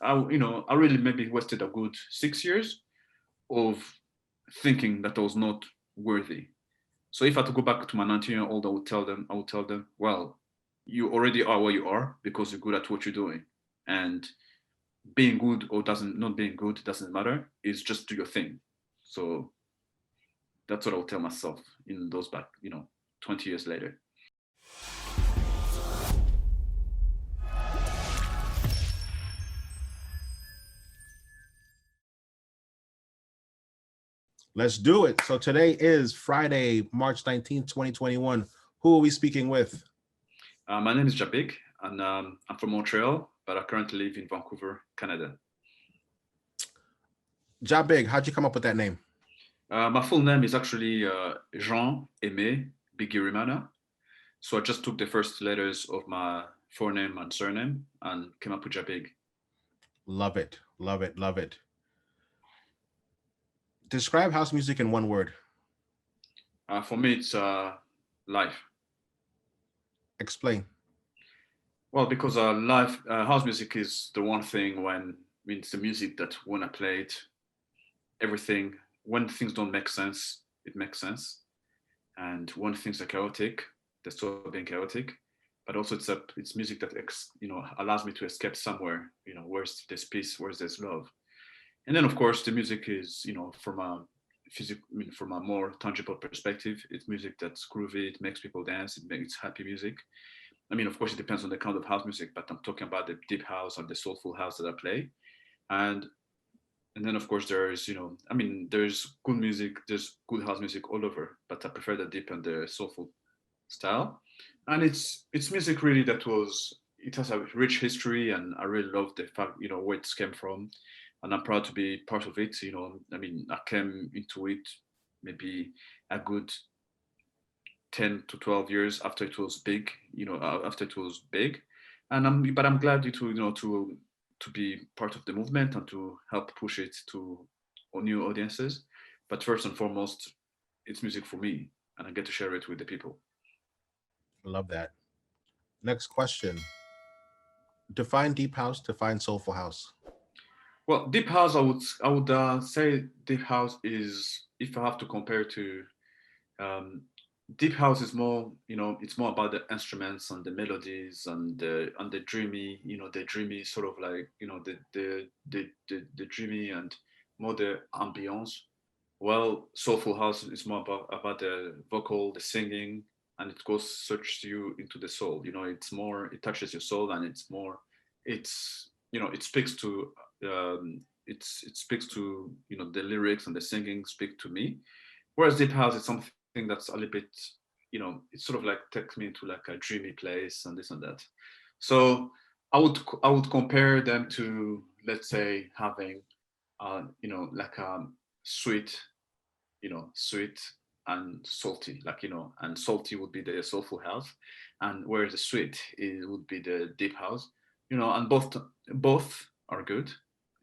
I really maybe wasted a good 6 years of thinking that I was not worthy. So if I had to go back to my 19-year-old, I would tell them, well, you already are where you are because you're good at what you're doing. And being good or doesn't not being good doesn't matter. It's just do your thing. So that's what I would tell myself in those back, 20 years later. Let's do it. So today is Friday, March 19th, 2021. Who are we speaking with? My name is JaBig, and I'm from Montreal, but I currently live in Vancouver, Canada. JaBig, how'd you come up with that name? My full name is actually Jean-Aimé Bigirimana. So I just took the first letters of my forename and surname and came up with JaBig. Love it. Love it. Love it. Describe house music in one word. For me, it's life. Explain. Well, because live house music is the one thing it's the music that when I play it, everything, when things don't make sense, it makes sense. And when things are chaotic, they stop being chaotic. But also it's music that allows me to escape somewhere, where's there's peace, where's there's love. And then of course the music is, from a more tangible perspective, it's music that's groovy, it makes people dance, it makes happy music. I mean, of course, it depends on the kind of house music, but I'm talking about the deep house and the soulful house that I play. And and then of course there's good music, there's good house music all over, but I prefer the deep and the soulful style. And it's music really it has a rich history, and I really love the fact, where it came from. And I'm proud to be part of it. I came into it maybe a good 10 to 12 years after it was big, after it was big. But I'm glad to be part of the movement and to help push it to new audiences. But first and foremost, it's music for me, and I get to share it with the people. Love that. Next question. Define deep house, define soulful house. Well, deep house, I would say deep house is, if I have to compare to um, deep house is more, it's more about the instruments and the melodies and the dreamy, the dreamy sort of like, the dreamy and more the ambience. Well, soulful house is more about the vocal, the singing, and it goes search you into the soul. It touches your soul, and it speaks to it speaks to the lyrics, and the singing speak to me. Whereas deep house is something that's a little bit, it sort of like takes me into like a dreamy place and this and that. So I would compare them to, let's say, having like sweet, sweet and salty, like, and salty would be the soulful house, and whereas the sweet would be the deep house, and both are good,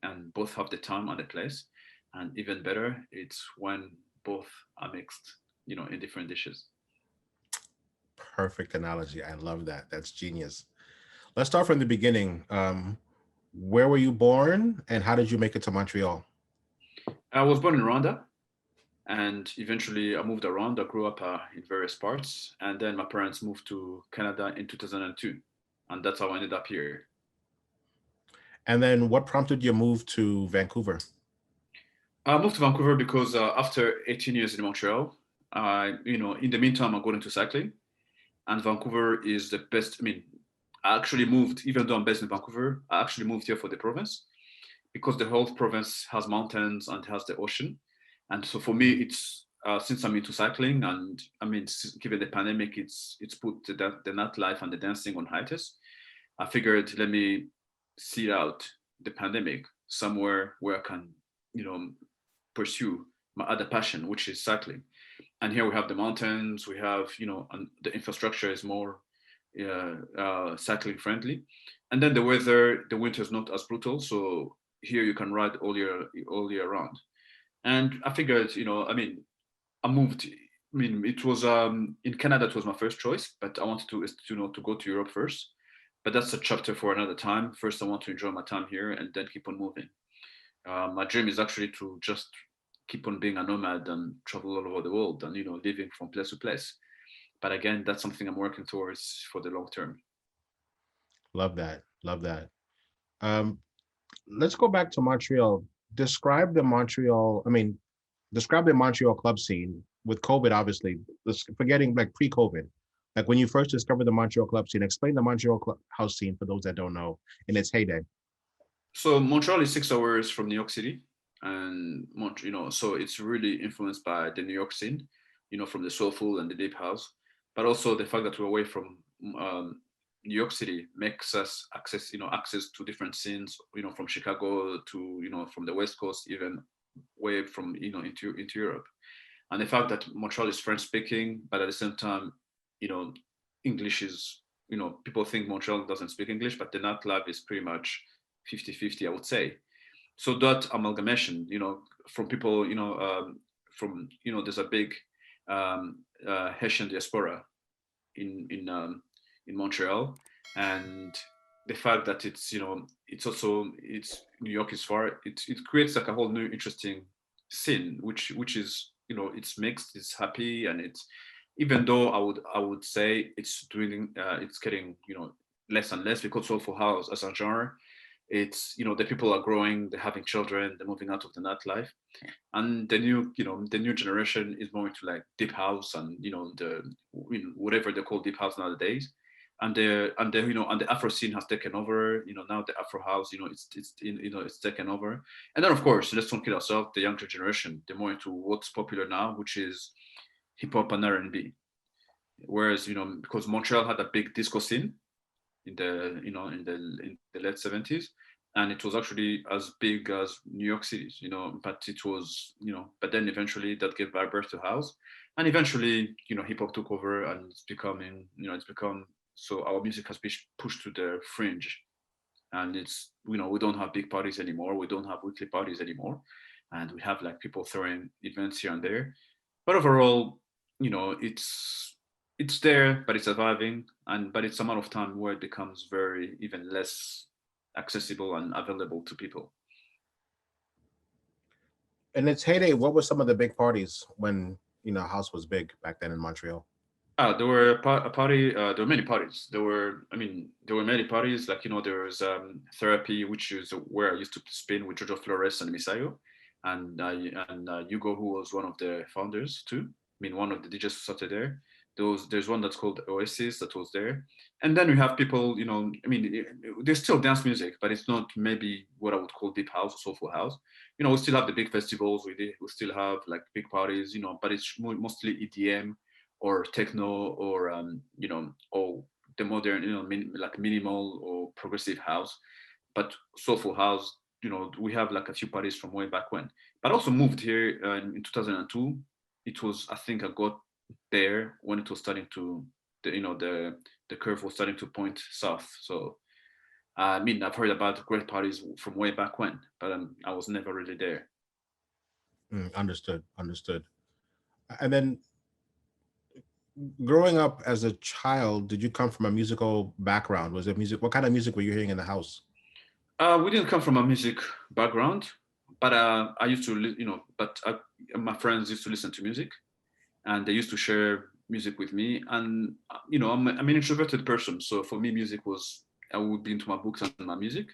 and both have the time and the place, and even better, it's when both are mixed, in different dishes. Perfect analogy. I love that. That's genius. Let's start from the beginning. Where were you born and how did you make it to Montreal? I was born in Rwanda, and eventually I moved around. I grew up in various parts, and then my parents moved to Canada in 2002, and that's how I ended up here. And then what prompted your move to Vancouver? I moved to Vancouver because after 18 years in Montreal, in the meantime, I got into cycling, and Vancouver is the best. I mean, I actually moved, even though I'm based in Vancouver, I actually moved here for the province because the whole province has mountains and has the ocean. And so for me, it's since I'm into cycling, and I mean, given the pandemic, it's put the nightlife and the dancing on hiatus. I figured, let me see out the pandemic somewhere where I can, you know, pursue my other passion, which is cycling. And here we have the mountains, we have, and the infrastructure is more cycling friendly. And then the weather, the winter is not as brutal, so here you can ride all year round. And I figured, I mean, I moved. I mean, it was in Canada. It was my first choice, but I wanted to go to Europe first. but that's a chapter for another time. First, I want to enjoy my time here and then keep on moving. My dream is actually to just keep on being a nomad and travel all over the world and living from place to place. But again, that's something I'm working towards for the long term. Love that. Love that. Um, let's go back to Montreal. Describe the Montreal, I mean, describe the Montreal club scene with COVID, obviously, forgetting like pre-COVID. Like when you first discovered the Montreal club scene, explain the Montreal house scene for those that don't know in its heyday. So Montreal is 6 hours from New York City, and so it's really influenced by the New York scene, from the soulful and the deep house, but also the fact that we're away from um, New York City makes us access to different scenes, from Chicago to from the West Coast, even way from into Europe, and the fact that Montreal is French speaking, but at the same time, you know, English is people think Montreal doesn't speak English, but the nightlife is pretty much 50-50, I would say. So that amalgamation, from people, from there's a big Haitian diaspora in Montreal, and the fact that it's New York is far, it creates like a whole new interesting scene, which is it's mixed, it's happy, and it's even though I would say it's doing it's getting less and less because soulful house as a genre, it's the people are growing, they're having children, they're moving out of the nightlife, and the new generation is more into like deep house and the whatever they call deep house nowadays, and the Afro scene has taken over. Now the Afro house, it's taken over, and then of course let's don't kid ourselves. The younger generation, they're more into what's popular now, which is hip hop and R&B. Whereas because Montreal had a big disco scene in the late 70s, and it was actually as big as New York City, but it was but then eventually that gave birth to house, and eventually hip hop took over, and it's become so our music has been pushed to the fringe, and it's we don't have big parties anymore, we don't have weekly parties anymore, and we have like people throwing events here and there, but overall it's there, but it's surviving, and but it's a matter of time where it becomes very even less accessible and available to people. In its heyday, what were some of the big parties when house was big back then in Montreal? There were a party. There were many parties. There were many parties. Like there was therapy, which is where I used to spin with Jojo Flores and Misayo, and Hugo, who was one of the founders too. One of the DJs who started there. There's one that's called Oasis that was there, and then we have people. There's still dance music, but it's not maybe what I would call deep house or soulful house. We still have the big festivals. We still have like big parties. But it's mostly EDM or techno or or the modern like minimal or progressive house, but soulful house. We have like a few parties from way back when, but also moved here in 2002. It was, I think, I got there when it was starting to the curve was starting to point south. So I've heard about great parties from way back when, but I was never really there. Understood. Understood. And then growing up as a child, did you come from a musical background? Was it music? What kind of music were you hearing in the house? We didn't come from a music background, but I used to, my friends used to listen to music, and they used to share music with me. And I'm an introverted person, so for me, music was I would be into my books and my music.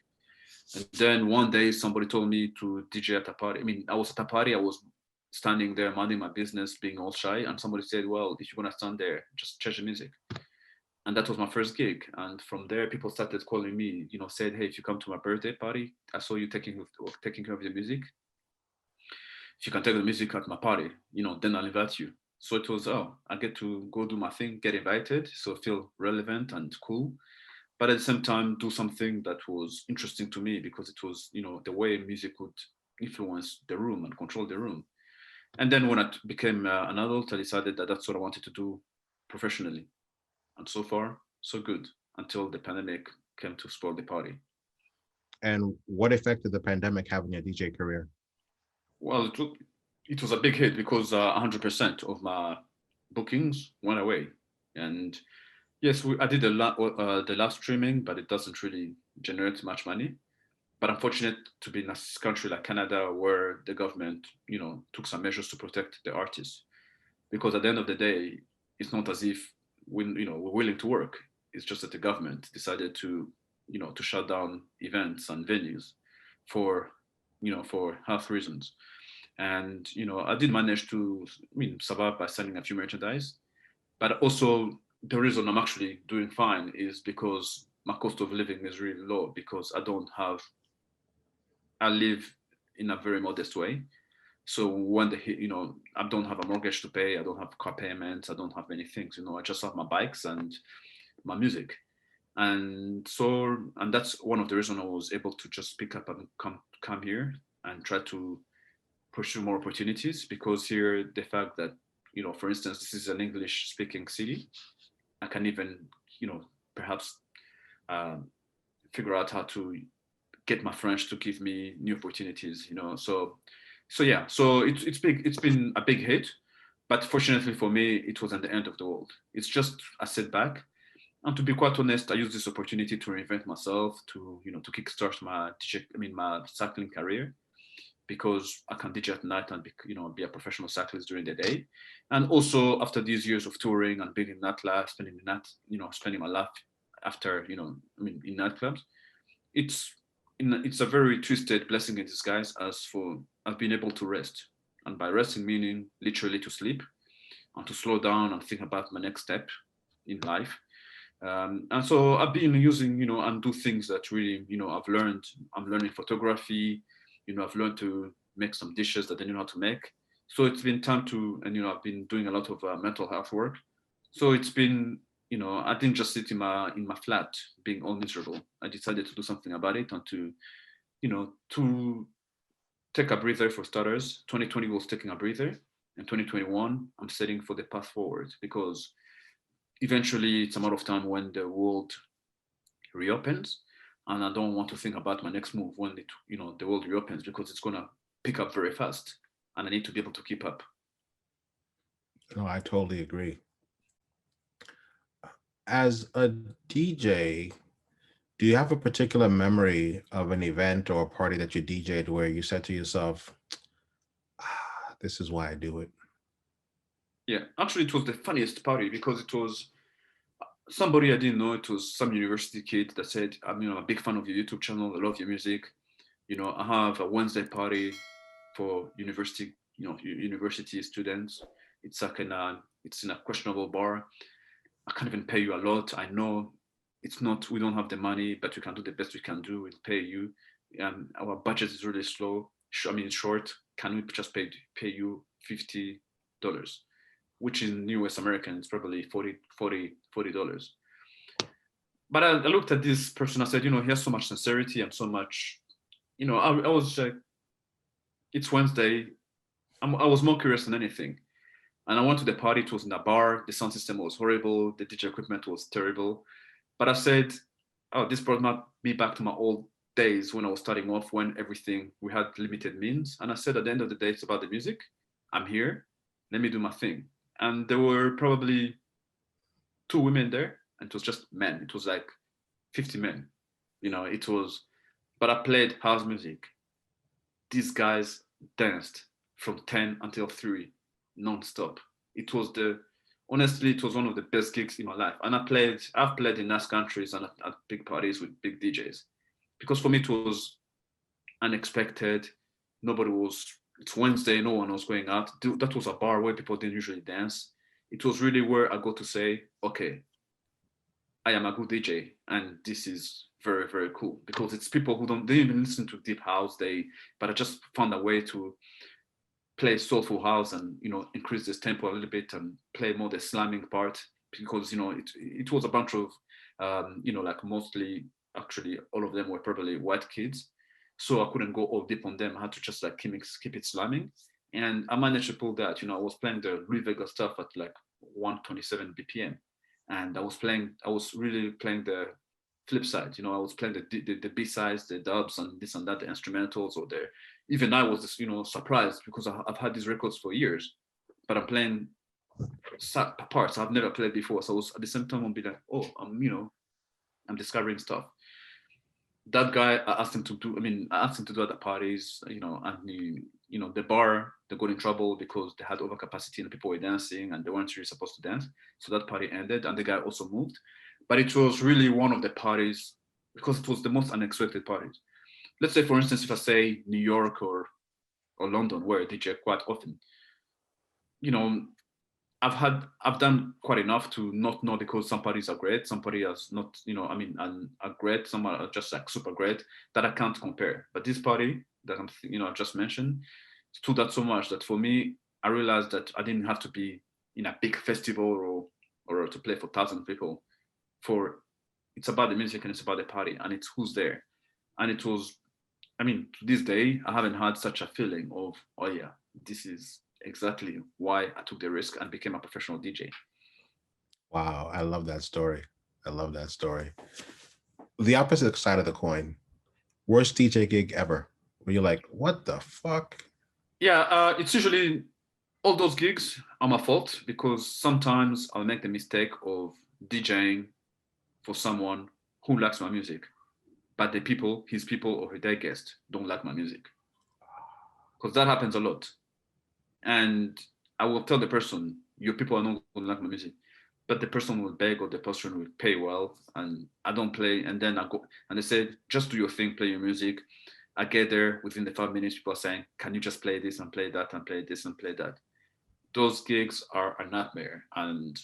And then one day, somebody told me to DJ at a party. I was at a party. I was standing there minding my business, being all shy, and somebody said, "Well, if you're gonna stand there, just change the music." And that was my first gig. And from there, people started calling me. Said, "Hey, if you come to my birthday party, I saw you taking care of the music. If you can take the music at my party, then I'll invite you." So it was, oh, I get to go do my thing, get invited, so feel relevant and cool, but at the same time do something that was interesting to me because it was the way music would influence the room and control the room. And then when I became an adult, I decided that that's what I wanted to do professionally, and so far so good until the pandemic came to spoil the party. And what effect did the pandemic have on your DJ career? Well, it was a big hit because 100% of my bookings went away, and Yes, I did the live streaming, but it doesn't really generate much money. But I'm fortunate to be in a country like Canada where the government, took some measures to protect the artists. Because at the end of the day, it's not as if we're willing to work. It's just that the government decided to shut down events and venues for, for health reasons. And I did manage to, survive by selling a few merchandise. But also, the reason I'm actually doing fine is because my cost of living is really low because I live in a very modest way. So when I don't have a mortgage to pay, I don't have car payments, I don't have many things. I just have my bikes and my music, and that's one of the reasons I was able to just pick up and come here and try to pursue more opportunities because here the fact that for instance, this is an English speaking city, I can even perhaps um, figure out how to get my French to give me new opportunities. So yeah, so it's big. It's been a big hit, but fortunately for me, it wasn't the end of the world. It's just a setback. And to be quite honest, I used this opportunity to reinvent myself, to kickstart my cycling career, because I can DJ at night and be a professional cyclist during the day. And also after these years of touring and being in nightlife, spending my life after in nightclubs, it's it's a very twisted blessing in disguise as for I've been able to rest. And by resting meaning literally to sleep and to slow down and think about my next step in life. And so I've been using, and do things that really, I've learned. I'm learning photography. I've learned to make some dishes that I know how to make. So it's been time to, and I've been doing a lot of mental health work. So it's been, I didn't just sit in my flat being all miserable. I decided to do something about it and to take a breather for starters. 2020 was taking a breather, and 2021 I'm setting for the path forward because eventually it's a matter of time when the world reopens, and I don't want to think about my next move when the world reopens because it's gonna pick up very fast, and I need to be able to keep up. No, I totally agree. As a DJ, do you have a particular memory of an event or a party that you DJ'd where you said to yourself, this is why I do it? Yeah, actually, it was the funniest party because it was somebody I didn't know. It was some university kid that said, I'm a big fan of your YouTube channel. I love your music. I have a Wednesday party for university students. It's in a questionable bar. I can't even pay you a lot. I know it's not. We don't have the money, but we can do the best we can do. We'll pay you. Our budget is really slow. Short. Can we just pay you $50, which in US American is probably $40. But I looked at this person. I said, he has so much sincerity and so much. I was like, it's Wednesday. I was more curious than anything. And I went to the party. It was in a bar. The sound system was horrible. The DJ equipment was terrible. But I said, oh, this brought me back to my old days when I was starting off, when we had limited means. And I said, at the end of the day, it's about the music. I'm here. Let me do my thing. And there were probably 2 women there, and it was just men. It was like 50 men. But I played house music. These guys danced from 10 until 3 non-stop. Honestly, it was one of the best gigs in my life. And I've played in nice countries and at big parties with big DJs. Because for me, it was unexpected. It's Wednesday, no one was going out. That was a bar where people didn't usually dance. It was really where I got to say, okay, I am a good DJ, and this is very, very cool because it's people who they didn't even listen to deep house. But I just found a way to play soulful house and increase this tempo a little bit and play more the slamming part because it was a bunch of like mostly actually all of them were probably white kids, so I couldn't go all deep on them. I had to just like keep it slamming, and I managed to pull that. I was playing the Louis Vega stuff at like 127 BPM, and I was really playing the flip side. I was playing the B sides, the dubs, and this and that, the instrumentals, or even I was just surprised because I've had these records for years, but I'm playing parts I've never played before. So I was, at the same time, I'll be like, oh, I'm discovering stuff. That guy, I asked him to do. I mean, I asked him to do at the parties, and the bar, they got in trouble because they had overcapacity and people were dancing and they weren't really supposed to dance. So that party ended, and the guy also moved. But it was really one of the parties because it was the most unexpected parties. Let's say, for instance, if I say New York or London, where I DJ quite often, you know, I've done quite enough to not know because some parties are great, some parties are not, and are great, some are just like super great that I can't compare. But this party that I just mentioned stood out so much that for me, I realized that I didn't have to be in a big festival or to play for 1,000 people. For it's about the music and it's about the party and it's who's there. And it was, to this day, I haven't had such a feeling of, oh yeah, this is exactly why I took the risk and became a professional DJ. Wow, I love that story. I love that story. The opposite side of the coin, worst DJ gig ever, where you're like, what the fuck? Yeah, it's usually all those gigs are my fault because sometimes I'll make the mistake of DJing for someone who likes my music, but his people or their guests don't like my music. Because that happens a lot. And I will tell the person, your people are not going to like my music, but the person will beg or the person will pay well, and I don't play. And then I go, and they said, just do your thing, play your music. I get there within the 5 minutes, people are saying, can you just play this and play that and play this and play that? Those gigs are a nightmare. And,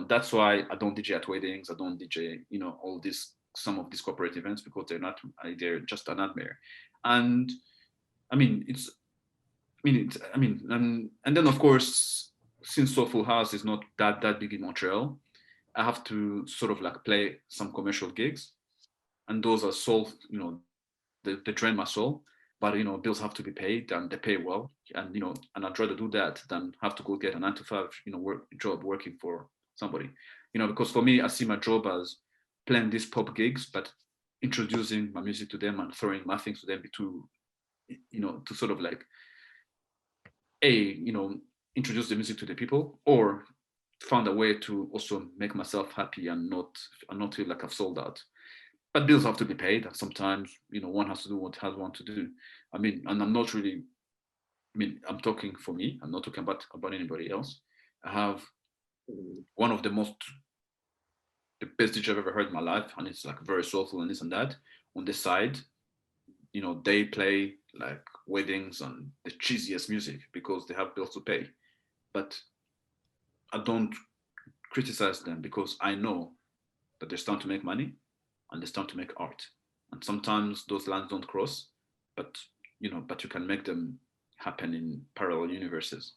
that's why I don't DJ at weddings. I don't DJ, some of these corporate events because they're just a nightmare. And I mean, it's and then of course, since Soulful House is not that big in Montreal, I have to sort of like play some commercial gigs, and those are they drain my soul. But bills have to be paid, and they pay well, and and I'd rather do that than have to go get a 9 to 5, job working for somebody, because for me, I see my job as playing these pop gigs, but introducing my music to them and throwing my things to them to sort of like introduce the music to the people, or found a way to also make myself happy and not feel like I've sold out. But bills have to be paid, and sometimes one has to do what has one to do. And I'm not really. I'm talking for me. I'm not talking about anybody else. I have one of the best DJ I've ever heard in my life, and it's like very soulful and this and that. On the side, they play like weddings and the cheesiest music because they have bills to pay. But I don't criticize them because I know that they're starting to make money and they're starting to make art. And sometimes those lines don't cross, but you can make them happen in parallel universes.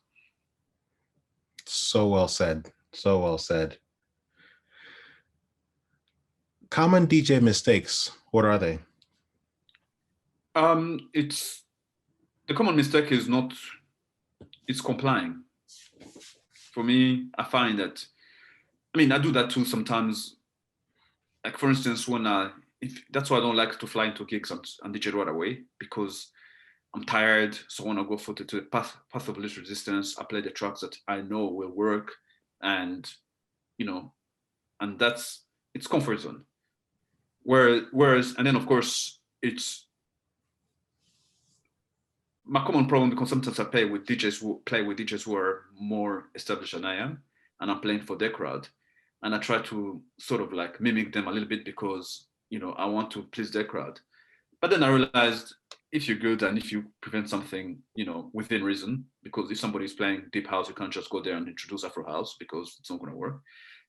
So well said. So well said. Common DJ mistakes. What are they? It's the common mistake is it's complying. For me, I find that, I do that too sometimes. Like for instance, that's why I don't like to fly into gigs and DJ right away, because I'm tired. So when I go to the path of least resistance, I play the tracks that I know will work, and and it's comfort zone. Whereas, and then of course it's my common problem, because sometimes I play with DJs who are more established than I am, and I'm playing for their crowd, and I try to sort of like mimic them a little bit because I want to please their crowd. But then I realized, if you're good and if you prevent something within reason, because if somebody is playing deep house, you can't just go there and introduce Afro house because it's not going to work.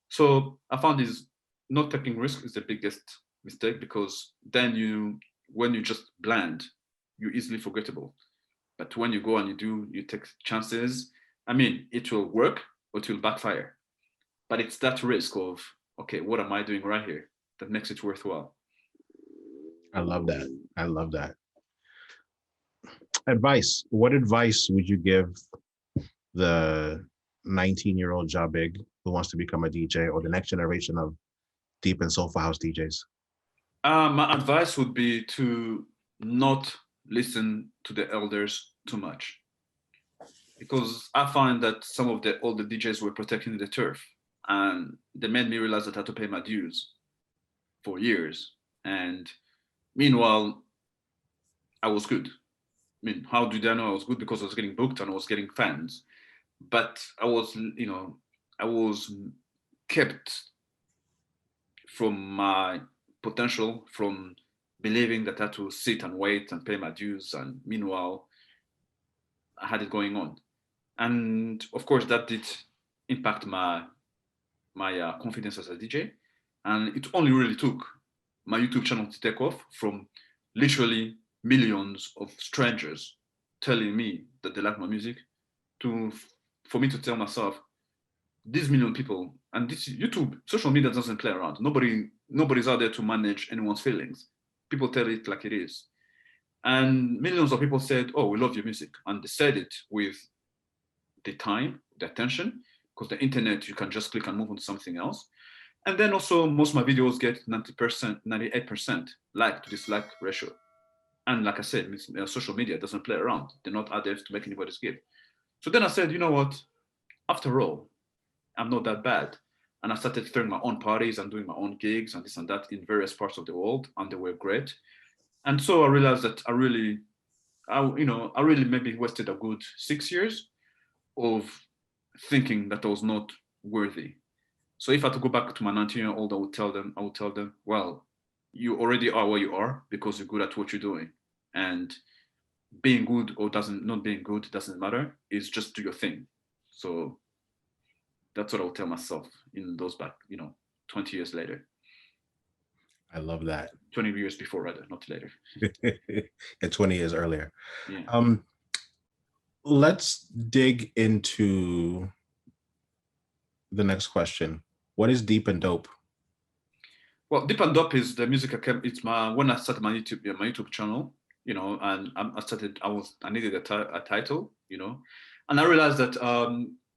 So I found is not taking risk is the biggest mistake, because then when you just bland, you're easily forgettable. But when you go and you take chances, it will work, but it will backfire. But it's that risk of, okay, what am I doing right here that makes it worthwhile? I love that. I love that. Advice. What advice would you give the 19-year-old JaBig who wants to become a DJ, or the next generation of deep and soulful house DJs? My advice would be to not listen to the elders too much. because I find that some of the older DJs were protecting the turf, and they made me realize that I had to pay my dues for years. And meanwhile, I was good. I mean, how did I know I was good? Because I was getting booked and I was getting fans. But I was, I was kept from my potential, from believing that I had to sit and wait and pay my dues. And meanwhile, I had it going on. And of course, that did impact my confidence as a DJ. And it only really took my YouTube channel to take off from literally millions of strangers telling me that they like my music to for me to tell myself these million people, and this YouTube social media doesn't play around. Nobody's out there to manage anyone's feelings. People tell it like it is. And millions of people said, "Oh, we love your music," and they said it with the time, the attention, because the internet, you can just click and move on to something else. And then also most of my videos get 90%, 98% like to dislike ratio. And like I said, social media doesn't play around. They're not out there to make anybody's skip. So then I said, you know what? After all, I'm not that bad. And I started throwing my own parties and doing my own gigs and this and that in various parts of the world, and they were great. And so I realized that I really maybe wasted a good 6 years of thinking that I was not worthy. So if I had to go back to my 19-year-old, I would tell them, well, you already are where you are because you're good at what you're doing. And being good or not being good doesn't matter. It's just do your thing. So that's what I would tell myself in those back, 20 years later. I love that. 20 years before, rather, not later. And 20 years earlier. Yeah. Let's dig into the next question. What is Deep and Dope? Well, Deep and Dope is the music it's when I started my YouTube channel, and I needed a title, and I realized that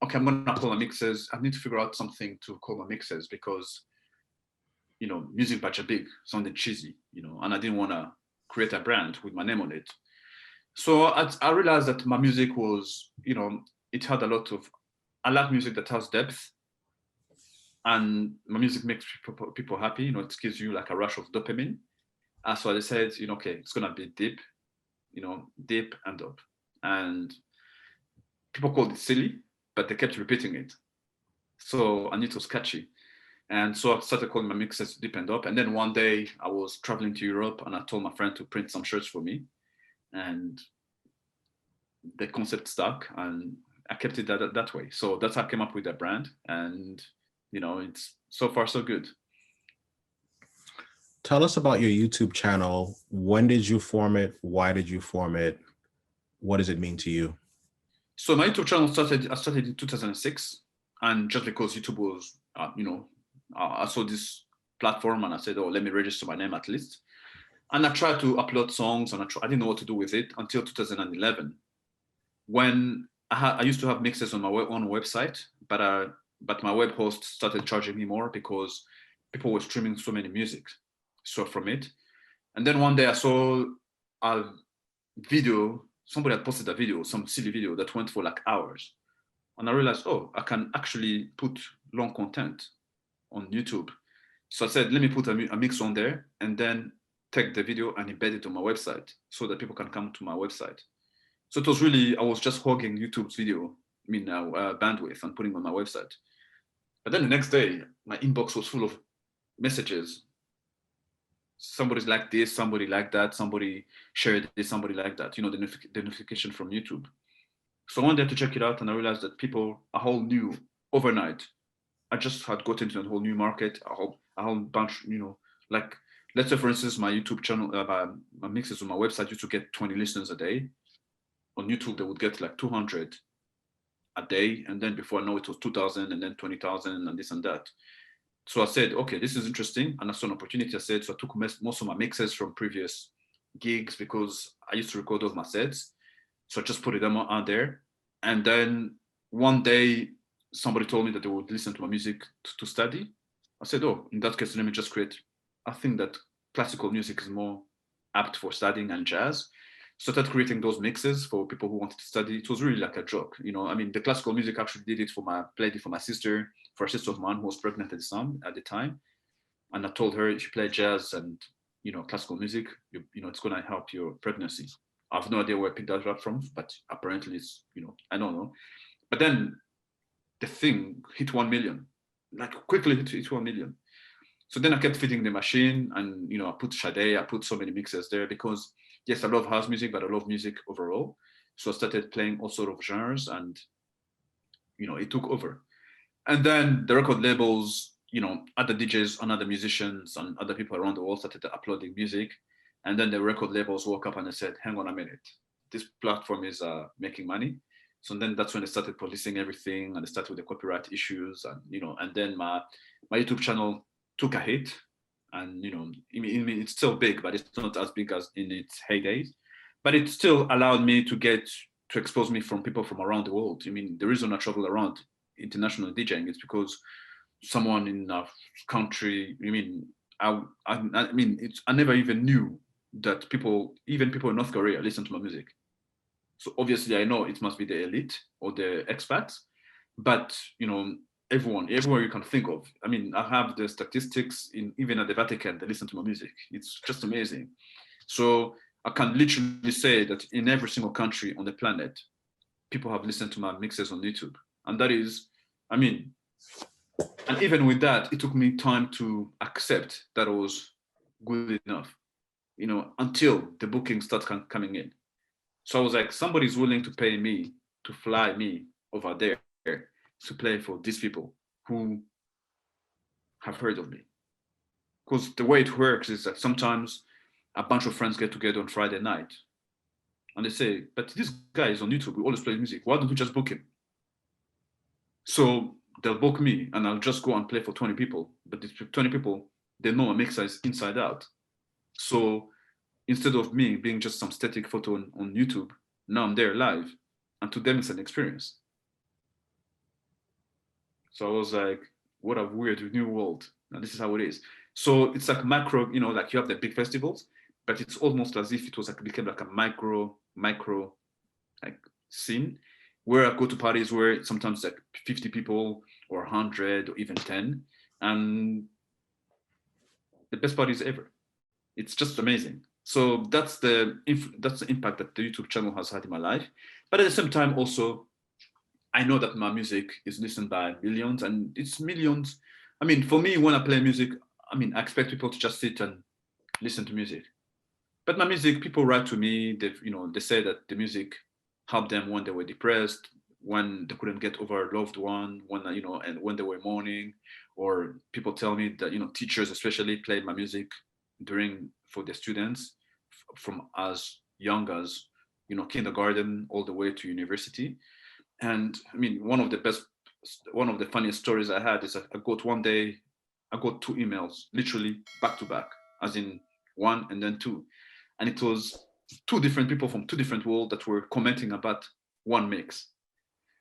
okay, I'm gonna call my mixes. I need to figure out something to call my mixes because music by JaBig sounded cheesy, and I didn't want to create a brand with my name on it. So I realized that my music was, it had a lot of, I like music that has depth, and my music makes people happy. It gives you like a rush of dopamine. So I decided, okay, it's gonna be deep, deep and dope. And people called it silly, but they kept repeating it. So I knew it was catchy. And so I started calling my mixes Deep and Dope. And then one day I was traveling to Europe and I told my friend to print some shirts for me. And the concept stuck and I kept it that way. So that's how I came up with that brand. And, it's so far so good. Tell us about your YouTube channel. When did you form it? Why did you form it? What does it mean to you? So my YouTube channel I started in 2006. And just because YouTube was, I saw this platform and I said, oh, let me register my name at least. And I tried to upload songs and I didn't know what to do with it until 2011, when I used to have mixes on my own website, but my web host started charging me more because people were streaming so many music from it. And then one day I saw a video, somebody had posted a video, some silly video that went for like hours. And I realized, oh, I can actually put long content on YouTube. So I said, let me put a mix on there and then take the video and embed it on my website so that people can come to my website. So it was really, I was just hogging YouTube's video, bandwidth and putting on my website. But then the next day, my inbox was full of messages. Somebody's like this, somebody like that, somebody shared this, somebody like that, the notification from YouTube. So I wanted to check it out and I realized that a whole new, overnight, I just had got into a whole new market, a whole bunch, like, let's say for instance, my YouTube channel, my mixes on my website used to get 20 listeners a day. On YouTube, they would get like 200 a day. And then before I know it was 2,000 and then 20,000 and this and that. So I said, okay, this is interesting. And I saw an opportunity. I said, so I took most of my mixes from previous gigs because I used to record all my sets. So I just put them out there. And then one day, somebody told me that they would listen to my music to study. I said, oh, in that case, let me just create. I think that classical music is more apt for studying and jazz. started creating those mixes for people who wanted to study. It was really like a joke, I mean, the classical music actually played it for my sister, for a sister of mine who was pregnant at the time. And I told her, if you play jazz and, classical music, it's going to help your pregnancy. I have no idea where I picked that up from, but apparently it's, I don't know. But then the thing hit 1 million, like quickly hit 1 million. So then I kept feeding the machine, and, I put Sade, I put so many mixes there because, yes, I love house music, but I love music overall. So I started playing all sort of genres, and, it took over. And then the record labels, other DJs and other musicians and other people around the world started uploading music. And then the record labels woke up and they said, hang on a minute, this platform is making money. So then that's when they started policing everything, and they started with the copyright issues, and, and then my YouTube channel took a hit. And, I mean, it's still big, but it's not as big as in its heydays. But it still allowed me to expose me from people from around the world. I mean, the reason I travel around international DJing is because someone in a country, I never even knew that even people in North Korea listen to my music. So obviously I know it must be the elite or the expats, but, everywhere you can think of. I mean, I have the statistics even at the Vatican, they listen to my music. It's just amazing. So I can literally say that in every single country on the planet, people have listened to my mixes on YouTube. And that is, and even with that, it took me time to accept that it was good enough, until the bookings start coming in. So I was like, somebody's willing to pay me to fly me over there to play for these people who have heard of me. Because the way it works is that sometimes a bunch of friends get together on Friday night and they say, but this guy is on YouTube, we always play music. Why don't we just book him? So they'll book me and I'll just go and play for 20 people. But these 20 people, they know my mixer is inside out. So instead of me being just some static photo on YouTube, now I'm there live. And to them, it's an experience. So I was like, what a weird new world. And this is how it is. So it's like macro, like you have the big festivals, but it's almost as if it was like became like a micro like scene where I go to parties where sometimes like 50 people or 100 or even 10. And the best parties ever. It's just amazing. So that's the impact that the YouTube channel has had in my life. But at the same time, also, I know that my music is listened by millions, and it's millions. I mean, for me, when I play music, I expect people to just sit and listen to music. But my music, people write to me. They say that the music helped them when they were depressed, when they couldn't get over a loved one, and when they were mourning, or people tell me that teachers especially played my music for their students from as young as kindergarten all the way to university. And one of the funniest stories I had is I got 2 emails literally back to back, as in one and then two, and it was 2 different people from 2 different worlds that were commenting about one mix.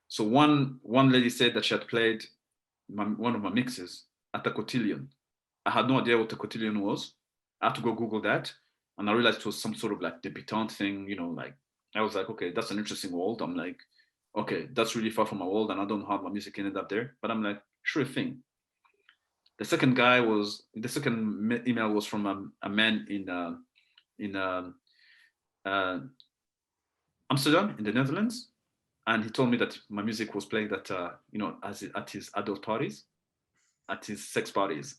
So one lady said that she had played one of my mixes at a cotillion. I had no idea what a cotillion was. I had to go Google that, and I realized it was some sort of like debutante thing, like I was like, okay, that's an interesting world. I'm like, okay, that's really far from my world, and I don't know how my music ended up there. But I'm like, sure thing. The second email was from a man in Amsterdam in the Netherlands, and he told me that my music was played at at his adult parties, at his sex parties,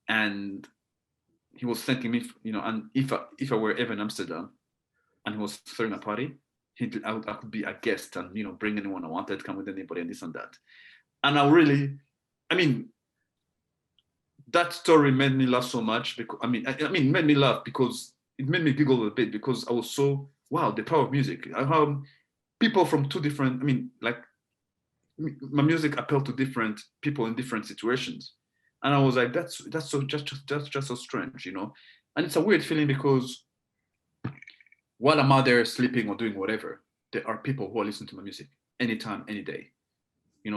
and he was thanking me, and if I were ever in Amsterdam, and he was throwing a party, I could be a guest and bring anyone I wanted, come with anybody and this and that. And that story made me laugh so much because made me laugh because it made me giggle a bit, because I was so, wow, the power of music. How people from 2 different, my music appealed to different people in different situations. And I was like, that's just so strange, And it's a weird feeling because while I'm out there sleeping or doing whatever, there are people who are listening to my music anytime, any day. In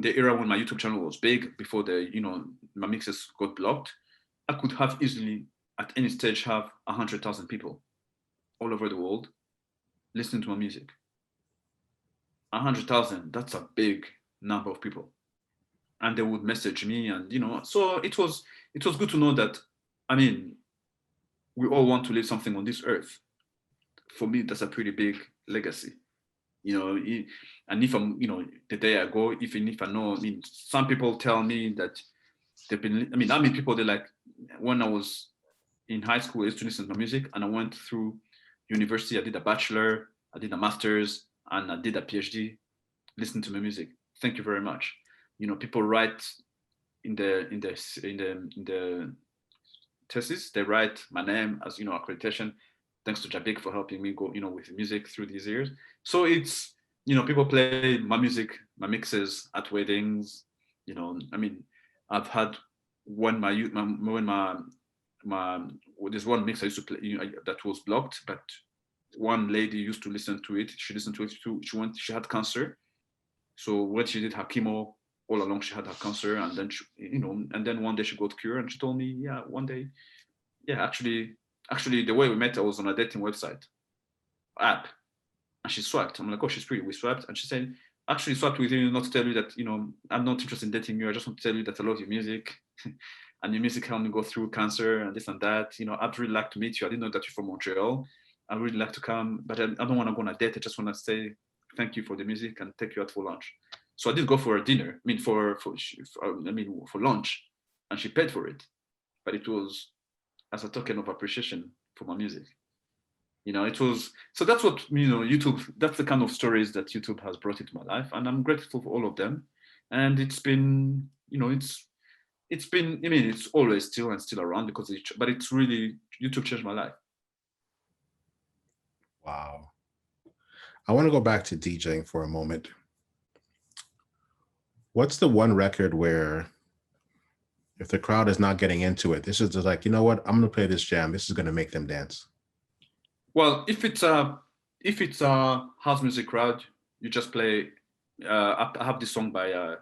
the era when my YouTube channel was big, before my mixes got blocked, I could have easily at any stage have 100,000 people all over the world listening to my music. 100,000, that's a big number of people. And they would message me, and so it was good to know that, I mean, we all want to leave something on this earth. For me, that's a pretty big legacy. And if I'm, the day I go, even if I know, I mean, some people tell me that they've been, I mean, people, they're like, when I was in high school, I used to listen to music, and I went through university, I did a bachelor, I did a master's, and I did a PhD, listening to my music. Thank you very much. People write in the thesis, they write my name as, accreditation. Thanks to JaBig for helping me go, with music through these years. So it's, people play my music, my mixes at weddings. I mean, I've had there's one mix I used to play, that was blocked, but one lady used to listen to it. She listened to it too. She had cancer. So when she did her chemo, all along she had her cancer, and then and then one day she got cured, and she told me, yeah, one day, yeah, actually the way we met, I was on a dating website app, and she swiped. I'm like, oh, she's pretty. We swiped, and she said, actually swiped with you not to tell you that, I'm not interested in dating you. I just want to tell you that I love your music. And your music helped me go through cancer and this and that. I'd really like to meet you. I didn't know that you're from Montreal. I'd really like to come, but I don't want to go on a date. I just want to say thank you for the music and take you out for lunch. So I did go for a dinner. I mean, for lunch, and she paid for it. But it was as a token of appreciation for my music. It was, so that's what, YouTube, that's the kind of stories that YouTube has brought into my life. And I'm grateful for all of them. And it's been, it's been, I mean, it's always still around because but it's really, YouTube changed my life. Wow. I want to go back to DJing for a moment. What's the one record where if the crowd is not getting into it, this is just like, you know what, I'm going to play this jam. This is going to make them dance. Well, if it's a house music crowd, you just play, I have this song by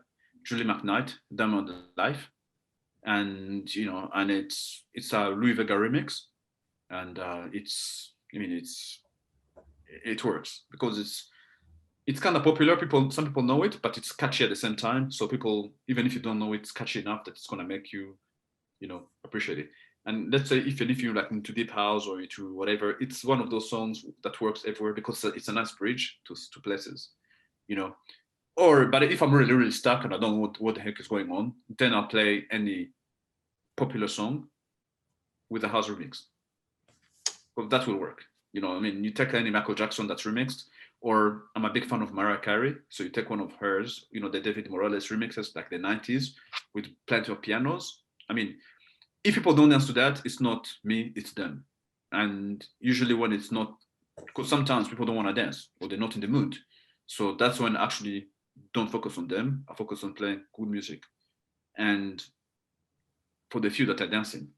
Julie McKnight, Diamond Life. And, and it's a Louis Vega remix. And it works because it's kind of popular. Some people know it, but it's catchy at the same time. So people, even if you don't know it, it's catchy enough that it's going to make you, appreciate it. And let's say if you like into deep house or into whatever, it's one of those songs that works everywhere because it's a nice bridge to places, but if I'm really, really stuck and I don't know what the heck is going on, then I'll play any popular song with a house remix. Well, that will work. You take any Michael Jackson that's remixed, or I'm a big fan of Mariah Carey. So you take one of hers, the David Morales remixes, like the 90s, with plenty of pianos. I mean, if people don't dance to that, it's not me, it's them. And usually when it's not, because sometimes people don't want to dance or they're not in the mood. So that's when I actually don't focus on them. I focus on playing good music. And for the few that are dancing,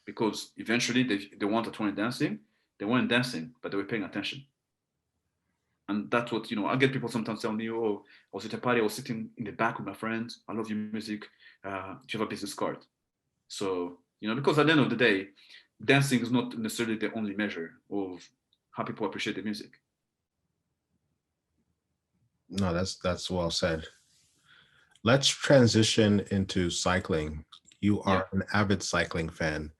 because eventually they weren't dancing, they weren't dancing, but they were paying attention. And that's what, I get people sometimes tell me, oh, I was at a party, I was sitting in the back with my friends, I love your music, do you have a business card? So, because at the end of the day, dancing is not necessarily the only measure of how people appreciate the music. No, that's well said. Let's transition into cycling. You are an avid cycling fan.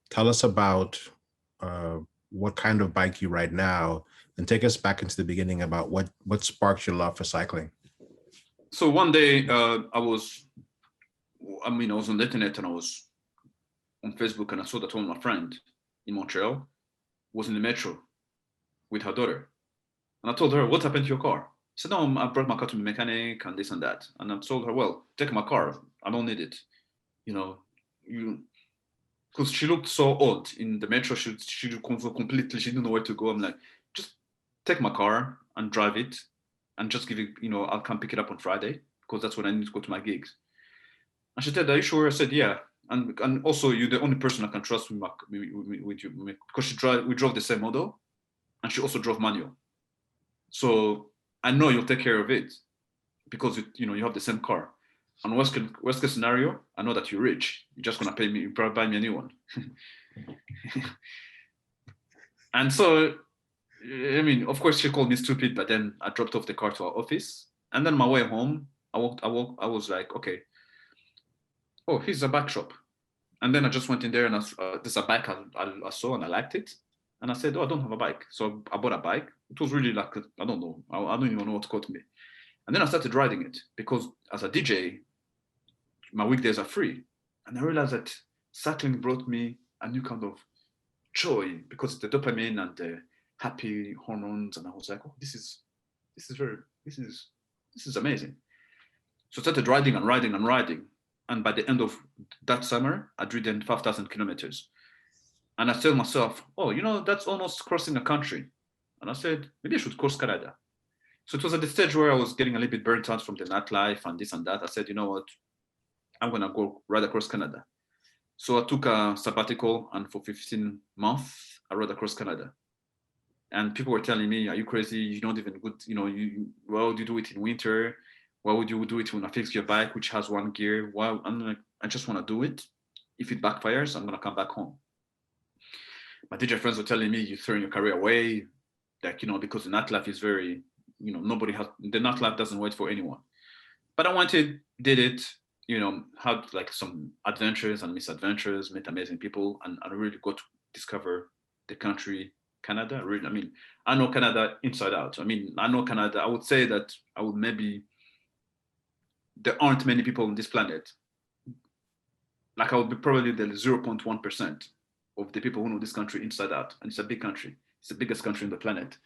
Tell us about what kind of bike you ride now, and take us back into the beginning about what sparked your love for cycling. So one day I was on the internet and I was on Facebook and I saw that one of my friends in Montreal was in the metro with her daughter. And I told her, what happened to your car? She said, no, I brought my car to the mechanic and this and that. And I told her, well, take my car. I don't need it. Because she looked so old in the metro. She completely, she didn't know where to go. I'm like, just take my car and drive it and just give it, I'll come pick it up on Friday because that's when I need to go to my gigs. And she said, are you sure? I said, yeah. And also you're the only person I can trust with you because we drove the same model and she also drove manual. So I know you'll take care of it because you have the same car. And worst case scenario, I know that you're rich. You're just gonna pay me, you probably buy me a new one. And so, I mean, of course, she called me stupid, but then I dropped off the car to our office. And then my way home, I was like, okay, oh, here's a bike shop. And then I just went in there and there's a bike I saw and I liked it. And I said, oh, I don't have a bike. So I bought a bike. It was really like, I don't know. I don't even know what to call me. And then I started riding it because as a DJ, my weekdays are free. And I realized that cycling brought me a new kind of joy because it's the dopamine and the happy hormones. And I was like, oh, this is amazing. So I started riding and riding and riding. And by the end of that summer, I'd ridden 5,000 kilometers. And I told myself, oh, that's almost crossing a country. And I said, maybe I should cross Canada. So it was at the stage where I was getting a little bit burnt out from the nightlife and this and that. I said, you know what? I'm going to go ride across Canada. So I took a sabbatical, and for 15 months, I rode across Canada. And people were telling me, are you crazy? You're not even good. Why would you do it in winter? Why would you do it when I fix your bike, which has one gear? Why? I'm like, I just want to do it. If it backfires, I'm going to come back home. My DJ friends were telling me, you're throwing your career away. Like, because the nightlife is very, the nightlife doesn't wait for anyone. But I did it, had like some adventures and misadventures, met amazing people, and I really got to discover the country, Canada. Really, I know Canada inside out. I know Canada. I would say that there aren't many people on this planet. Like I would be probably the 0.1% of the people who know this country inside out. And it's a big country. It's the biggest country on the planet.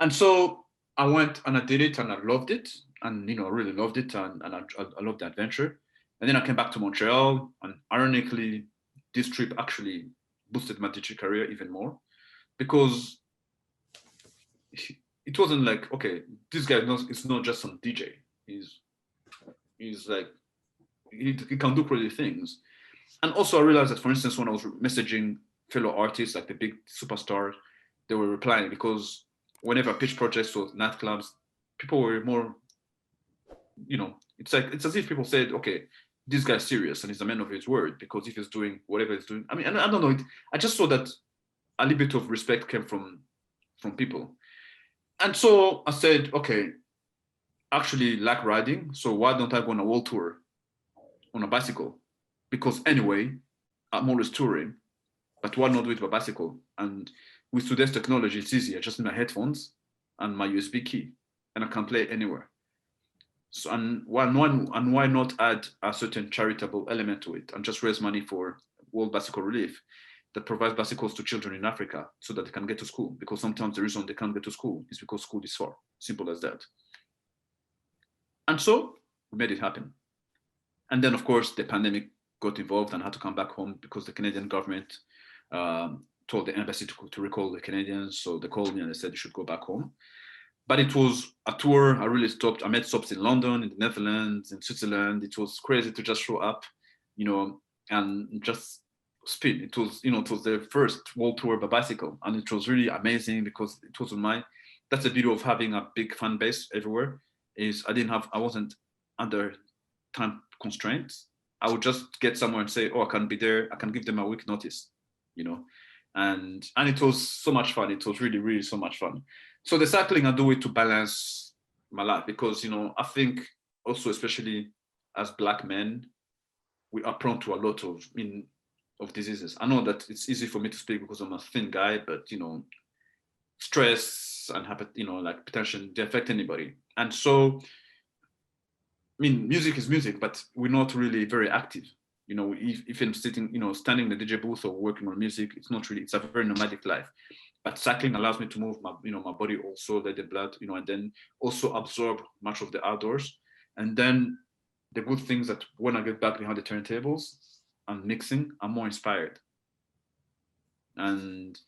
And so I went and I did it and I loved it. And, I really loved it. And I loved the adventure. And then I came back to Montreal. And ironically, this trip actually boosted my DJ career even more. Because it wasn't like, okay, this guy is not just some DJ. He's like, he can do crazy things. And also I realized that, for instance, when I was messaging fellow artists, like the big superstars, they were replying because whenever I pitched projects to nightclubs, people were more, it's as if people said, okay, this guy's serious and he's a man of his word because if he's doing whatever he's doing. I don't know. I just saw that a little bit of respect came from people. And so I said, okay, I actually like riding. So why don't I go on a world tour on a bicycle? Because anyway, I'm always touring, but why not do it by bicycle? And with today's technology, it's easy. I just need my headphones and my USB key, and I can play anywhere. So and why not add a certain charitable element to it and just raise money for World Bicycle Relief that provides bicycles to children in Africa so that they can get to school? Because sometimes the reason they can't get to school is because school is far. Simple as that. And so we made it happen. And then, of course, the pandemic got involved and had to come back home because the Canadian government told the embassy to recall the Canadians. So they called me and they said you should go back home. But it was a tour. I really stopped. I made stops in London, in the Netherlands, in Switzerland. It was crazy to just show up, and just spin. It was the first world tour by bicycle. And it was really amazing because it was that's the beauty of having a big fan base everywhere, is I wasn't under time constraints. I would just get somewhere and say, oh, I can be there. I can give them a week notice, and it was so much fun. It was really, really so much fun. So the cycling, I do it to balance my life because, I think also, especially as Black men, we are prone to a lot of diseases. I know that it's easy for me to speak because I'm a thin guy, but, stress and like hypertension, they affect anybody. And so, music is music, but we're not really very active. If I'm sitting, standing in the DJ booth or working on music, it's a very nomadic life. But cycling allows me to move my body also, let the blood, and then also absorb much of the outdoors. And then the good things that when I get back behind the turntables and mixing, I'm more inspired. And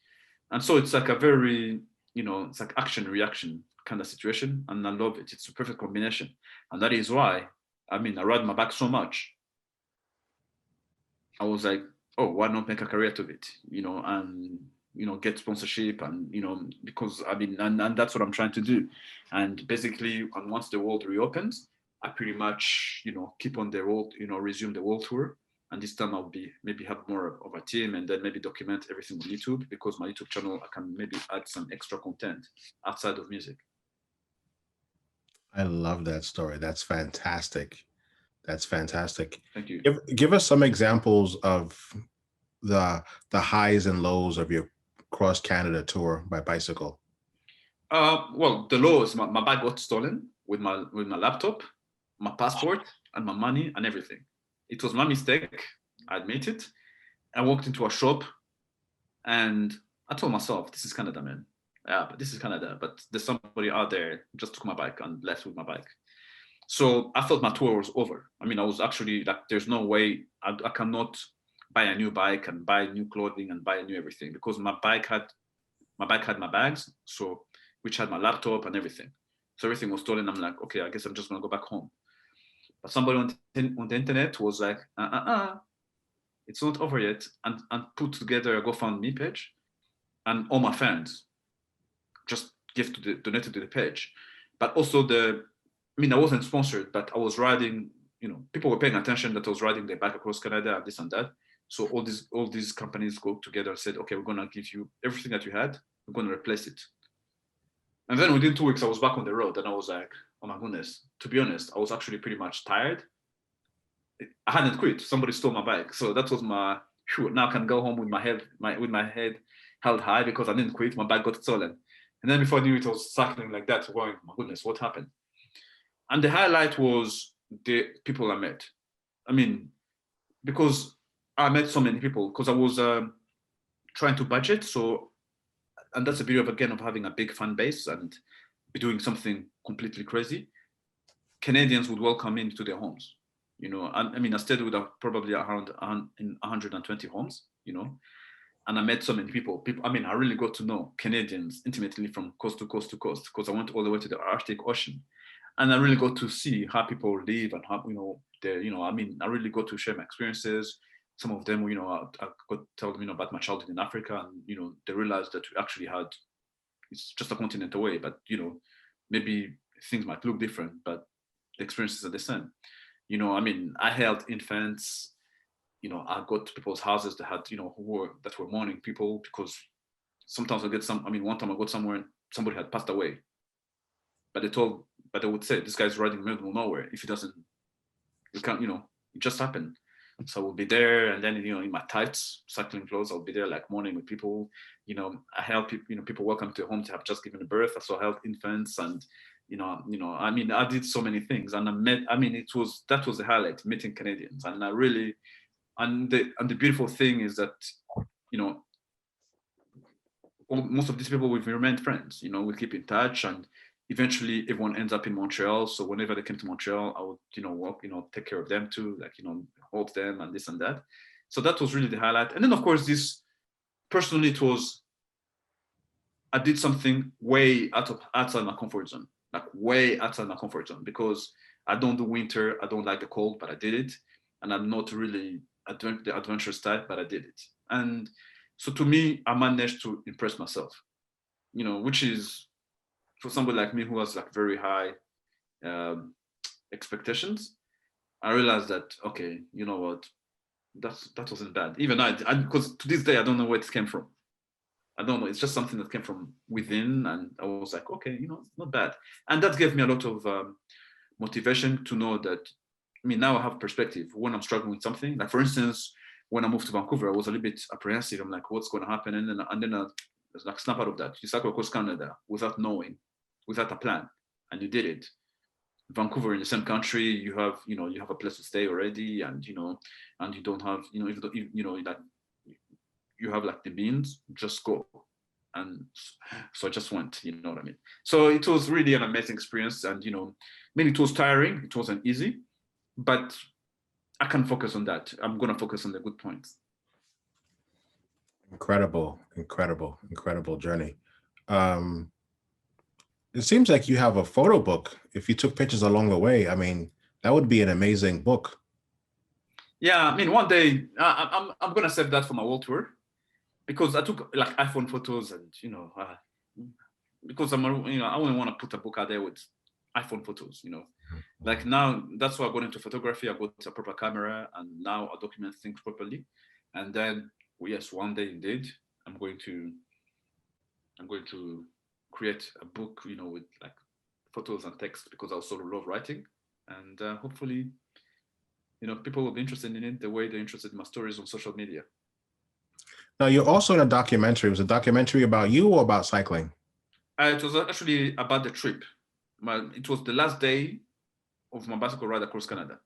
so it's like a very, it's like action reaction kind of situation. And I love it. It's a perfect combination. And that is why, I ride my bike so much. I was like, oh, why not make a career out of it? And get sponsorship and, because and that's what I'm trying to do. And basically, and once the world reopens, I pretty much, keep on the road, resume the world tour And this time I'll be maybe have more of a team and then maybe document everything on YouTube, because my YouTube channel, I can maybe add some extra content outside of music. I love that story. That's fantastic. That's fantastic. Thank you. Give us some examples of the highs and lows of your cross Canada tour by bicycle. Well, the lows, my bag got stolen with my laptop, my passport, and my money and everything. It was my mistake. I admit it. I walked into a shop and I told myself, this is Canada, man. Yeah, but this is Canada. But there's somebody out there who just took my bike and left with my bike. So I thought my tour was over. I mean, I was actually like, there's no way I cannot buy a new bike and buy new clothing and buy a new everything, because my bike had my bags, so which had my laptop and everything. So everything was stolen. I'm like, okay, I guess I'm just gonna go back home. But somebody on the internet was like, it's not over yet, and put together a GoFundMe page, and all my fans just donated to the page. But also I wasn't sponsored, but I was riding, people were paying attention that I was riding the bike across Canada and this and that. So all these companies go together and said, okay, we're gonna give you everything that you had, we're gonna replace it. And then within 2 weeks, I was back on the road, and I was like, oh my goodness. To be honest, I was actually pretty much tired. I hadn't quit. Somebody stole my bike, so that was my. Now I can go home with my head held high because I didn't quit. My bike got stolen, and then before I knew it, I was cycling like that, going, my goodness, what happened? And the highlight was the people I met. I mean, because I met so many people, because I was trying to budget. So, and that's the beauty of having a big fan base and be doing something completely crazy. Canadians would welcome me into their homes. I stayed with probably around 120 homes, and I met so many people. I really got to know Canadians intimately from coast to coast to coast, because I went all the way to the Arctic Ocean. And I really got to see how people live and how, I really got to share my experiences. Some of them, I got to tell them, about my childhood in Africa, and, they realized that we actually it's just a continent away, but, maybe things might look different, but the experiences are the same. I held infants, I got to people's houses that had, that were mourning people, because sometimes one time I got somewhere and somebody had passed away, but they would say, this guy's riding middle of nowhere. If he doesn't, you can't, it just happened. So I will be there, and then, in my tights, cycling clothes, I'll be there like mourning with people. I help people, people welcome to a home to have just given birth. So I helped infants, and, I did so many things, and that was the highlight, meeting Canadians. And the beautiful thing is that, most of these people, we've remained friends, we keep in touch, and eventually everyone ends up in Montreal. So whenever they came to Montreal, I would, walk, take care of them too, like, hold them and this and that. So that was really the highlight. And then, of course, personally, I did something way outside my comfort zone, like way outside my comfort zone, because I don't do winter. I don't like the cold, but I did it. And I'm not really the adventurous type, but I did it. And so to me, I managed to impress myself, which is, for somebody like me who has like very high expectations, I realized that, okay, you know what, that wasn't bad. Even because to this day, I don't know where it came from. I don't know. It's just something that came from within, and I was like, okay, not bad. And that gave me a lot of motivation to know that. Now I have perspective when I'm struggling with something. Like, for instance, when I moved to Vancouver, I was a little bit apprehensive. I'm like, what's going to happen? And then I like, snap out of that. You cycle across Canada without knowing, without a plan, and you did it. Vancouver, in the same country, you have a place to stay already, and and you don't have, like, you have like the means, just go. And so I just went, you know what I mean? So it was really an amazing experience, and maybe it was tiring, it wasn't easy, but I can focus on that. I'm gonna focus on the good points. Incredible journey. It seems like you have a photo book. If you took pictures along the way, that would be an amazing book. Yeah, one day I'm gonna save that for my world tour, because I took like iPhone photos, and because I wouldn't want to put a book out there with iPhone photos, Like now, that's why I got into photography. I got a proper camera, and now I document things properly. And then, yes, one day indeed, I'm going to create a book, with like photos and text, because I also love writing, and hopefully, people will be interested in it the way they're interested in my stories on social media. Now, you're also in a documentary. Was a documentary about you or about cycling? It was actually about the trip. It was the last day of my bicycle ride across Canada.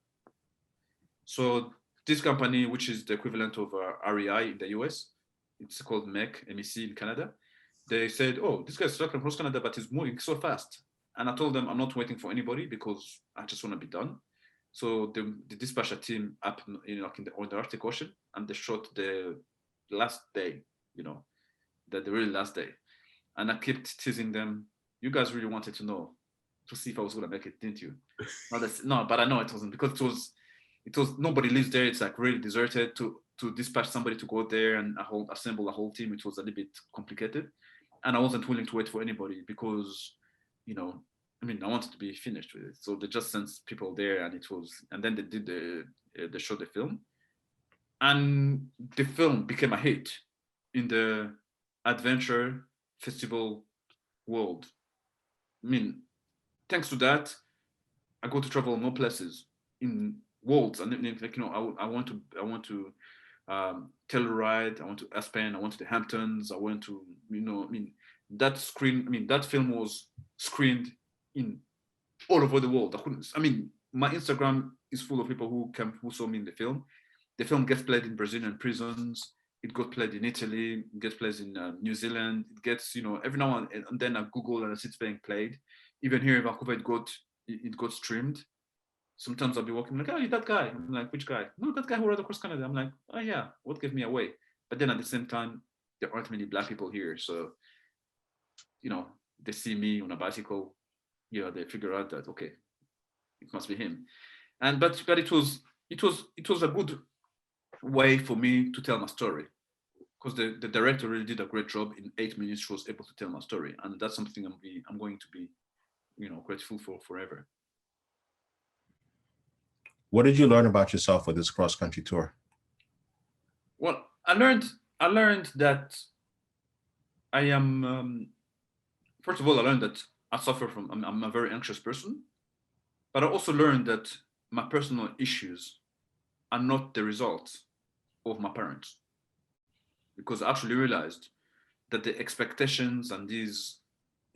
So this company, which is the equivalent of REI in the US, it's called MEC in Canada. They said, "Oh, this guy's cycling across Canada, but he's moving so fast." And I told them I'm not waiting for anybody because I just want to be done. So they dispatched a team up, like on the Arctic Ocean, and they shot the last day, the really last day. And I kept teasing them. You guys really wanted to know, to see if I was gonna make it, didn't you? No, but I know it wasn't, because it was nobody lives there. It's like really deserted. To dispatch somebody to go there and assemble a whole team, it was a little bit complicated, and I wasn't willing to wait for anybody because, I wanted to be finished with it. So they just sent people there, and then they did they showed the film, and the film became a hit in the adventure festival world. Thanks to that, I go to travel more places in worlds, and like, I want to Telluride, I went to Aspen, I went to the Hamptons, I went to, that film was screened in all over the world. My Instagram is full of people who saw me in the film. The film gets played in Brazilian prisons. It got played in Italy. It gets played in New Zealand. It gets, every now and then I Google and I see it's being played. Even here in Vancouver, it got streamed. Sometimes I'll be walking, like, "Oh, you're that guy." I'm like, "Which guy?" "No, that guy who rode across Canada." I'm like, "Oh yeah, what gave me away?" But then at the same time, there aren't many Black people here, so they see me on a bicycle, they figure out that, okay, it must be him. And but it was a good way for me to tell my story, because the director really did a great job. In 8 minutes, she was able to tell my story, and that's something I'm going to be, grateful for forever. What did you learn about yourself with this cross-country tour? Well, I learned that I am, first of all, I learned that I suffer from, I'm a very anxious person, but I also learned that my personal issues are not the result of my parents, because I actually realized that the expectations and these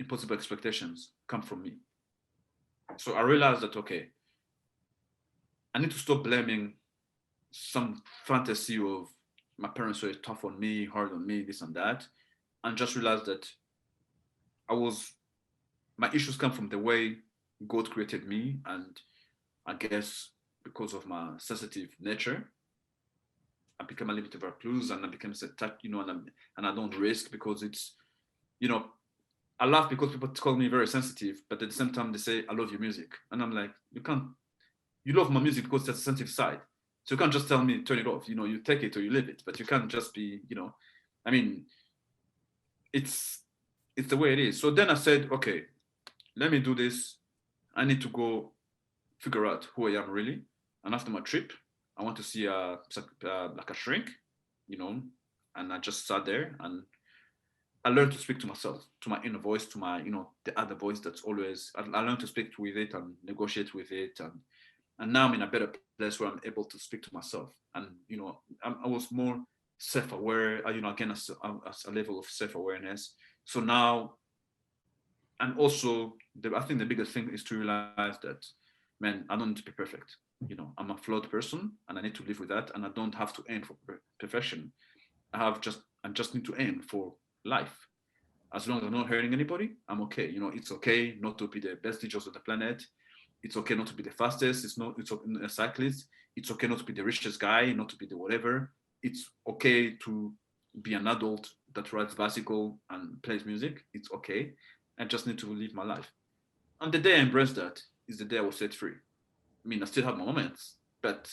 impossible expectations come from me. So I realized that, okay, I need to stop blaming some fantasy of my parents were tough on me, hard on me, this and that, and just realize that my issues come from the way God created me, and I guess because of my sensitive nature, I become a little bit of a recluse, and I become and I don't risk, because it's, I laugh because people call me very sensitive, but at the same time they say I love your music, and I'm like, you love my music because that's a sensitive side. So you can't just tell me turn it off. You take it or you leave it, but you can't just be, it's the way it is. So then I said, okay, let me do this. I need to go figure out who I am really. And after my trip, I want to see like a shrink, and I just sat there and I learned to speak to myself, to my inner voice, to my, the other voice that's always, I learned to speak with it and negotiate with it. And now I'm in a better place where I'm able to speak to myself. And, I was more self-aware, again, as a level of self-awareness. So now, and also, I think the biggest thing is to realize that, man, I don't need to be perfect. I'm a flawed person, and I need to live with that. And I don't have to aim for perfection. I just need to aim for life. As long as I'm not hurting anybody, I'm okay. It's okay not to be the best DJs on the planet. It's okay not to be the fastest. It's a cyclist. It's okay not to be the richest guy, not to be the whatever. It's okay to be an adult that rides bicycle and plays music. It's okay. I just need to live my life. And the day I embrace that is the day I was set free. I still have my moments, but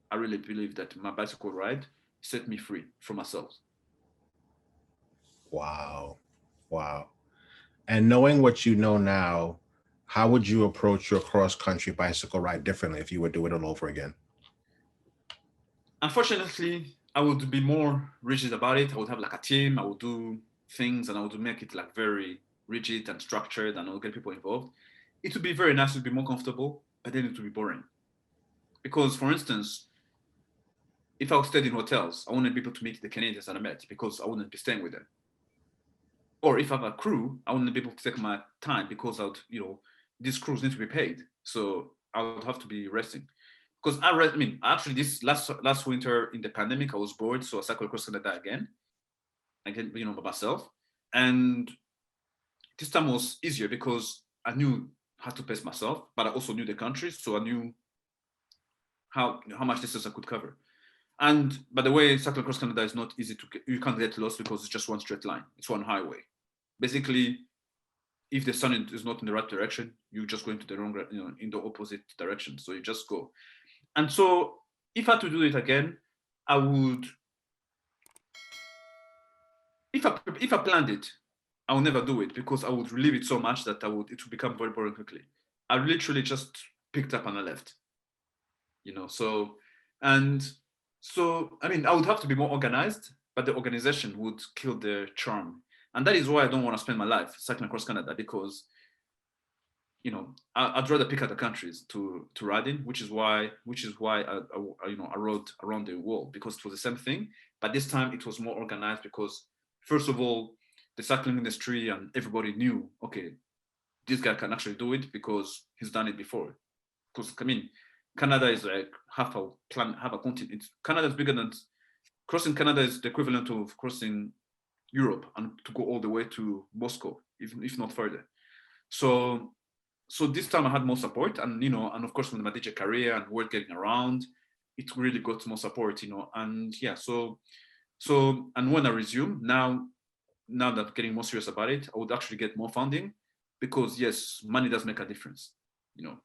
I really believe that my bicycle ride set me free from myself. Wow. And knowing what you know now, how would you approach your cross-country bicycle ride differently if you would do it all over again? Unfortunately, I would be more rigid about it. I would have like a team. I would do things and I would make it like very rigid and structured, and I would get people involved. It would be very nice to be more comfortable, but then it would be boring. Because, for instance, if I stayed in hotels, I wanted people to meet the Canadians that I met because I wouldn't be staying with them. Or if I have a crew, I wouldn't be able to take my time because these crews need to be paid. So I would have to be resting. Because actually this last winter in the pandemic, I was bored. So I cycled across Canada again, by myself. And this time was easier because I knew how to pace myself, but I also knew the country. So I knew how much distance I could cover. And by the way, cycling across Canada is not easy you can't get lost because it's just one straight line. It's one highway. Basically, if the sun is not in the right direction, you just go into the wrong, in the opposite direction. So you just go. And so if I had to do it again, I would, if I planned it, I would never do it because I would relieve it so much that it would become very boring quickly. I literally just picked up and I left. I would have to be more organized, but the organization would kill the charm. And that is why I don't want to spend my life cycling across Canada because, I'd rather pick other countries to ride in, which is why I rode around the world because it was the same thing, but this time it was more organized because, first of all, the cycling industry and everybody knew, okay, this guy can actually do it because he's done it before. Because Canada is like half a continent. Canada is bigger than crossing Canada is the equivalent of crossing Europe and to go all the way to Moscow, if not further. So this time I had more support, and and of course with my DJ career and work getting around, it really got more support, and yeah. So and when I resume now that I'm getting more serious about it, I would actually get more funding because yes, money does make a difference.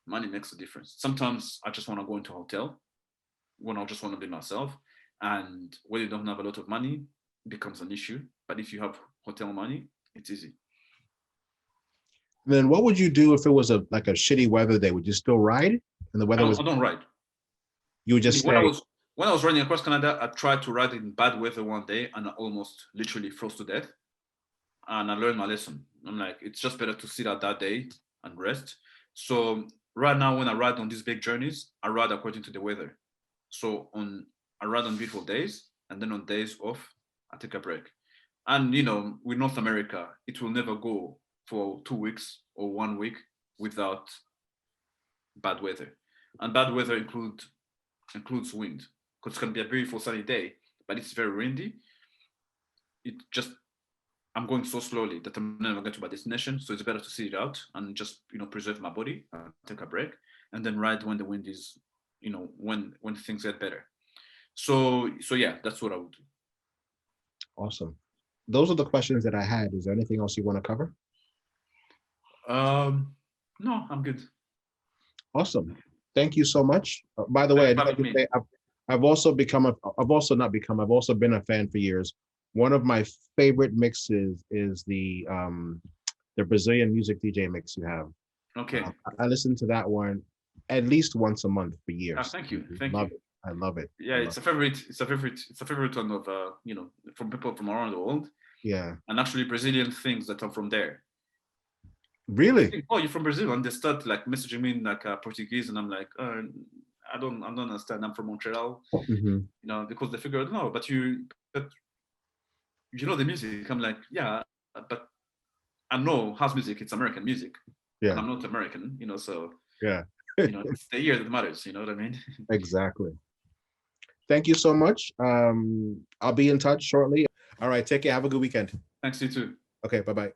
Money makes a difference. Sometimes I just want to go into a hotel when I just want to be myself. And when you don't have a lot of money, it becomes an issue. But if you have hotel money, it's easy. Then what would you do if it was a shitty weather day? Would you still ride? And the weather I don't ride. You would just when I was riding across Canada, I tried to ride in bad weather one day and I almost literally froze to death. And I learned my lesson. I'm like, it's just better to sit out that day and rest. So right now, when I ride on these big journeys, I ride according to the weather. So I ride on beautiful days, and then on days off, I take a break. And with North America, it will never go for 2 weeks or 1 week without bad weather. And bad weather includes wind, because it's going to be a beautiful sunny day, but it's very windy. I'm going so slowly that I'm never going to my destination. So it's better to sit it out and just, preserve my body and take a break and then ride when the wind is, when things get better. So yeah, that's what I would do. Awesome. Those are the questions that I had. Is there anything else you want to cover? No, I'm good. Awesome. Thank you so much. By the way, I've also been a fan for years. One of my favorite mixes is the Brazilian music DJ mix you have. Okay. I listen to that one at least once a month for years. Thank you. I love it. Yeah, it's a favorite one of from people from around the world. Yeah. And actually Brazilian things that are from there. Really? Oh, you're from Brazil, and they start like messaging me in like Portuguese, and I'm like, I don't understand. I'm from Montreal, because they figure out no, but you know the music. I'm like, yeah, but I know house music. It's American music. Yeah. And I'm not American, so yeah. It's the ear that matters. You know what I mean? Exactly. Thank you so much. I'll be in touch shortly. All right, take care. Have a good weekend. Thanks, you too. Okay, bye-bye.